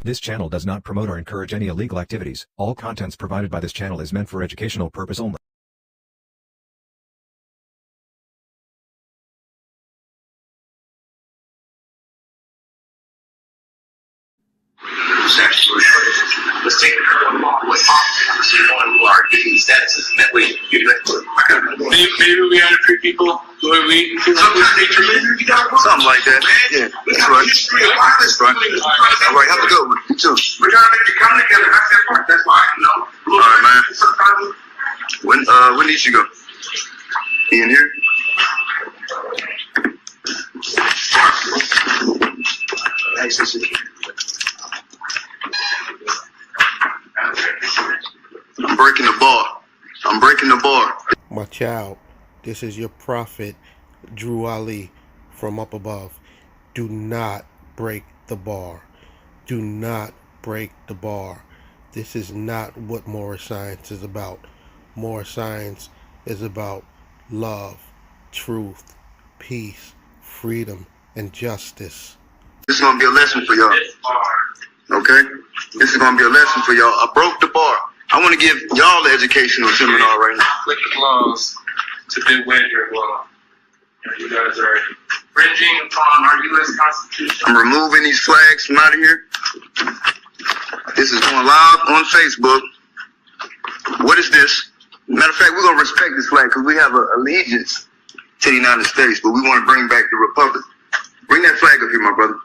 This channel does not promote or encourage any illegal activities. All contents provided by this channel is meant for educational purpose only. Let's take one who are giving statuses, and that way you maybe we ought to treat people the way we something like that. Yeah, that's right. That's right. All right, have a good one. You too. We're trying to make it come together. That's that part. That's why, you know. All right, man. When did you go? He in here? Nice. I'm breaking the bar. I'm breaking the bar. My child, this is your prophet, Drew Ali, from up above. Do not break the bar. Do not break the bar. This is not what Moorish science is about. Moorish science is about love, truth, peace, freedom, and justice. This is going to be a lesson for y'all. Okay? This is going to be a lesson for y'all. I broke the bar. I want to give y'all the educational seminar right now. Click the laws to beware your law. You guys are infringing upon our U.S. Constitution. I'm removing these flags from out of here. This is going live on Facebook. What is this? Matter of fact, we're going to respect this flag because we have an allegiance to the United States, but we want to bring back the Republic. Bring that flag up here, my brother.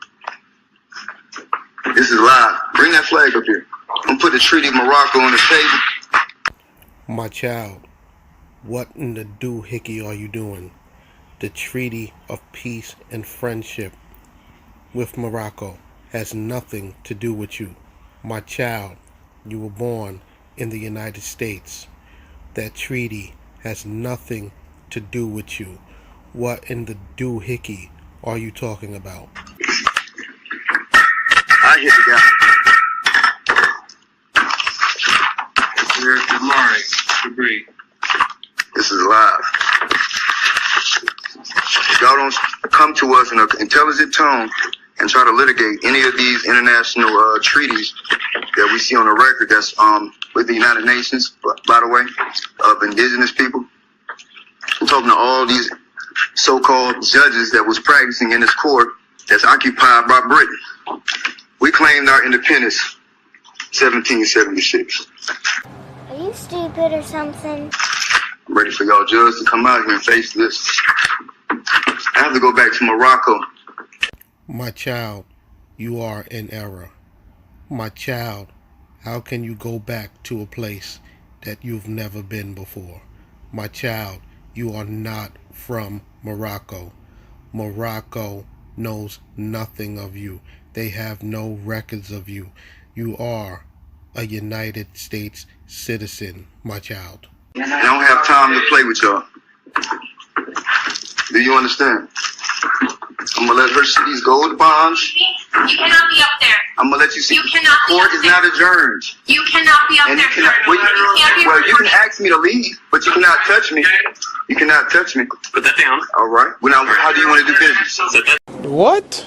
This is live. Bring that flag up here. I'm going to put the Treaty of Morocco on the table. My child, what in the doohickey are you doing? The Treaty of Peace and Friendship with Morocco has nothing to do with you. My child, you were born in the United States. That treaty has nothing to do with you. What in the doohickey are you talking about? I hit the guy. Good morning. Debris. This is live. If y'all don't come to us in an intelligent tone and try to litigate any of these international treaties that we see on the record that's with the United Nations, by the way, of indigenous people. I'm talking to all these so-called judges that was practicing in this court that's occupied by Britain. We claimed our independence 1776. Are you stupid or something? I'm ready for y'all judges to come out here and face this. I have to go back to Morocco. My child, you are in error. My child, how can you go back to a place that you've never been before? My child, you are not from Morocco. Morocco knows nothing of you. They have no records of you. You are a United States citizen, my child. I don't have time to play with y'all. Do you understand? I'm going to let her see these gold bonds. You cannot be up there. I'm going to let you see. You cannot be Court up is there. not adjourned. You cannot be up And there. you cannot, you can ask me to leave, but you cannot touch me. You cannot touch me. Put that down. All right. Well, now, how do you want to do business? What?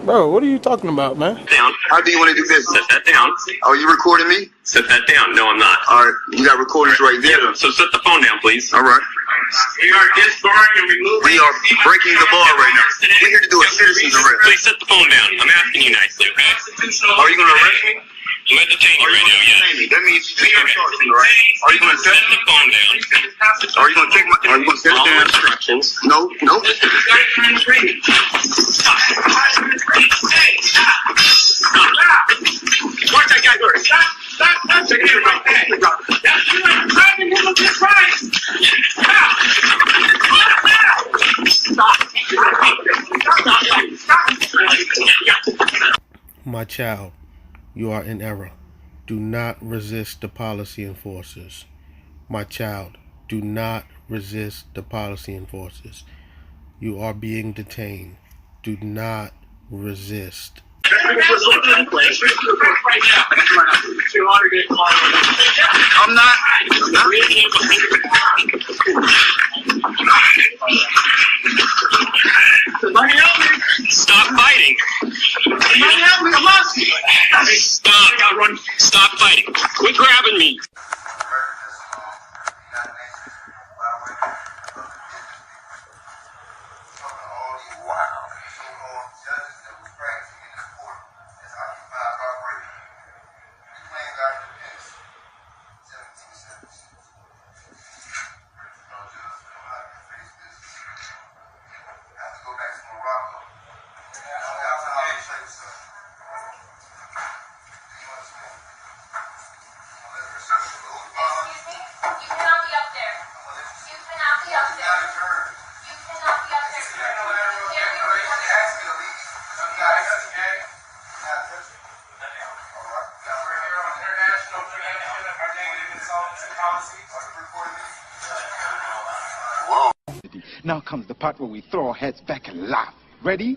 Bro, what are you talking about, man? Down. How do you want to do business? Set that down. Are you recording me? Set that down. No, I'm not. All right. You got recordings right there. Yeah, so set the phone down, please. All right. We are disbarring and removing. We are breaking the bar right now. We're here to do a citizen's arrest. Please set the phone down. I'm asking you nicely, okay? Are you going to arrest me? I'm at the chain right now, yes. That means you're charging me, right? Are you going to set the phone down? Are you going to take my? Are you going to set it down? Instructions. No, no. Hey, stop. Watch that guy, Doris. Stop. Take it right there. That's you ain't driving him with this right. Stop. My child, you are in error. Do not resist the policy enforcers. My child, do not resist the policy enforcers. You are being detained. Do not resist. I'm not. Stop fighting. Somebody help me. Now comes the part where we throw our heads back and laugh. Ready?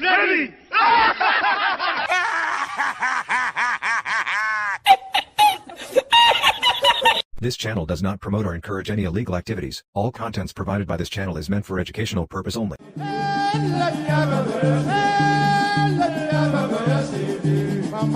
Ready! This channel does not promote or encourage any illegal activities. All contents provided by this channel is meant for educational purpose only. From